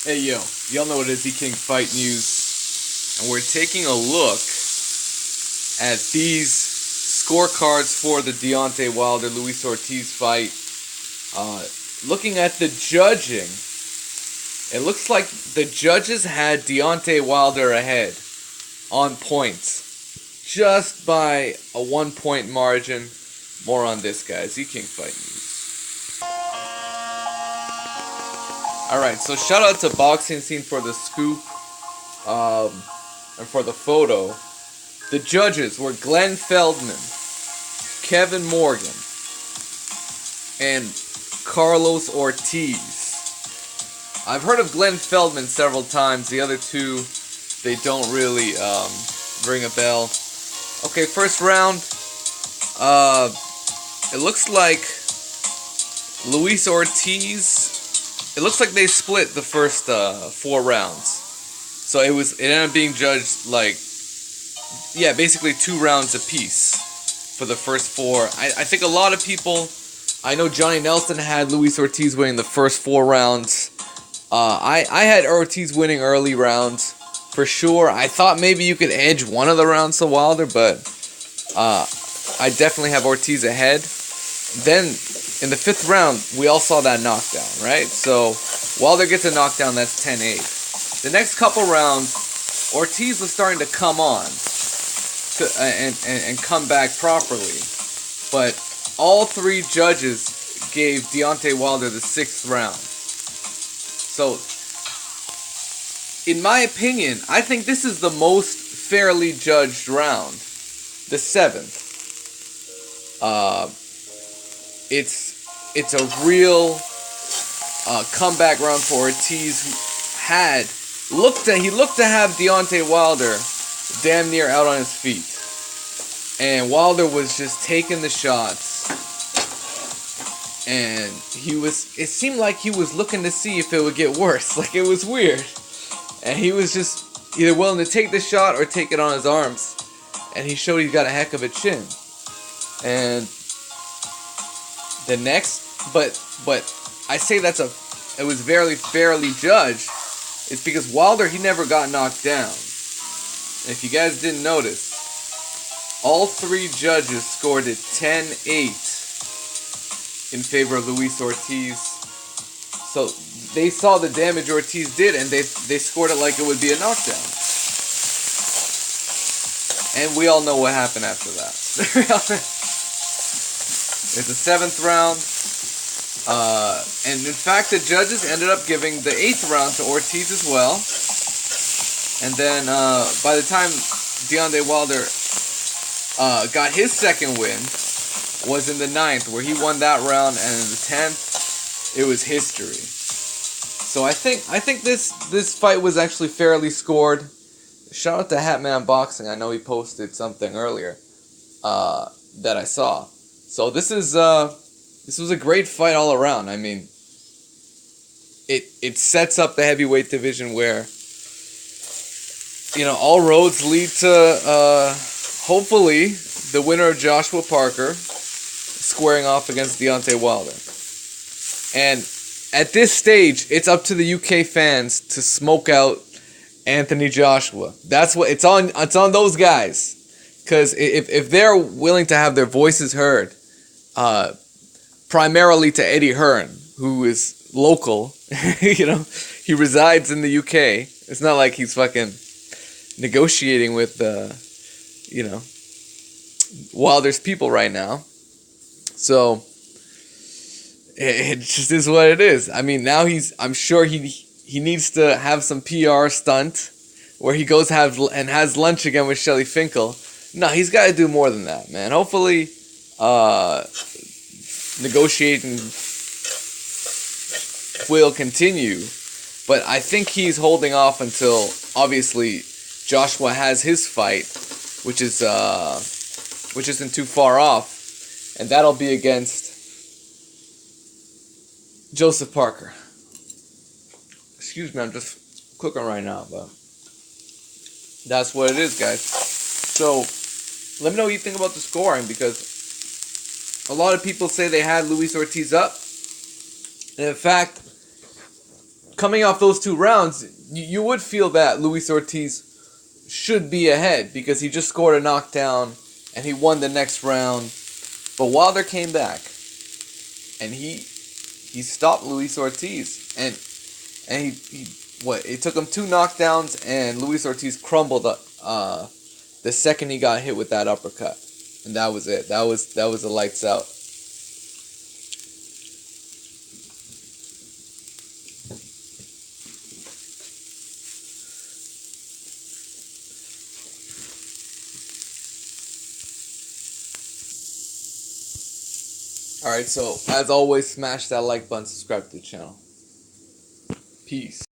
Hey yo, y'all know what it is, King Fight News, and we're taking a look at these scorecards for the Deontay Wilder Luis Ortiz fight. Looking at the judging, it looks like the judges had Deontay Wilder ahead on points, just by a 1 point margin. More on this, guys. King Fight News. Alright, so shout out to Boxing Scene for the scoop and for the photo. The judges were Glenn Feldman, Kevin Morgan, and Carlos Ortiz. I've heard of Glenn Feldman several times. The other two, they don't really ring a bell. Okay, first round. It looks like Luis Ortiz. It looks like they split the first 4 rounds. So it ended up being judged like, yeah, basically 2 rounds apiece for the first 4. I think a lot of people, I know Johnny Nelson had Luis Ortiz winning the first 4 rounds. I had Ortiz winning early rounds for sure. I thought maybe you could edge one of the rounds to Wilder, but I definitely have Ortiz ahead. Then in the 5th round, we all saw that knockdown, right? So Wilder gets a knockdown, that's 10-8. The next couple rounds, Ortiz was starting to come on and come back properly. But all 3 judges gave Deontay Wilder the 6th round. So, in my opinion, I think this is the most fairly judged round. The 7th. It's a real comeback round for Ortiz, who looked to have Deontay Wilder damn near out on his feet, and Wilder was just taking the shots, and it seemed like he was looking to see if it would get worse. Like, it was weird, and he was just either willing to take the shot or take it on his arms, and he showed he's got a heck of a chin. And the next, but I say it was very fairly judged. It's because Wilder, he never got knocked down. And if you guys didn't notice, all 3 judges scored it 10-8 in favor of Luis Ortiz. So they saw the damage Ortiz did, and they scored it like it would be a knockdown. And we all know what happened after that. It's the 7th round, and in fact the judges ended up giving the 8th round to Ortiz as well. And then by the time Deontay Wilder got his 2nd win, was in the 9th, where he won that round, and in the 10th, it was history. So I think this fight was actually fairly scored. Shout out to Hatman Boxing. I know he posted something earlier that I saw. So this was a great fight all around. I mean, it sets up the heavyweight division where, all roads lead to hopefully the winner of Joshua Parker squaring off against Deontay Wilder. And at this stage, it's up to the UK fans to smoke out Anthony Joshua. That's what it's on those guys. Because if they're willing to have their voices heard, primarily to Eddie Hearn, who is local, he resides in the UK. It's not like he's fucking negotiating with, Wilder's people right now. So it just is what it is. I mean, now I'm sure he needs to have some PR stunt where he goes has lunch again with Shelly Finkel. No, he's got to do more than that, man. Hopefully, negotiating will continue, but I think he's holding off until, obviously, Joshua has his fight, which isn't too far off, and that'll be against Joseph Parker. Excuse me, I'm just cooking right now, but that's what it is, guys. So, let me know what you think about the scoring, because a lot of people say they had Luis Ortiz up. And in fact, coming off those 2 rounds, you would feel that Luis Ortiz should be ahead because he just scored a knockdown and he won the next round. But Wilder came back and he stopped Luis Ortiz and he it took him 2 knockdowns and Luis Ortiz crumbled the second he got hit with that uppercut. And that was it. That was the lights out. Alright, so as always, smash that like button, subscribe to the channel. Peace.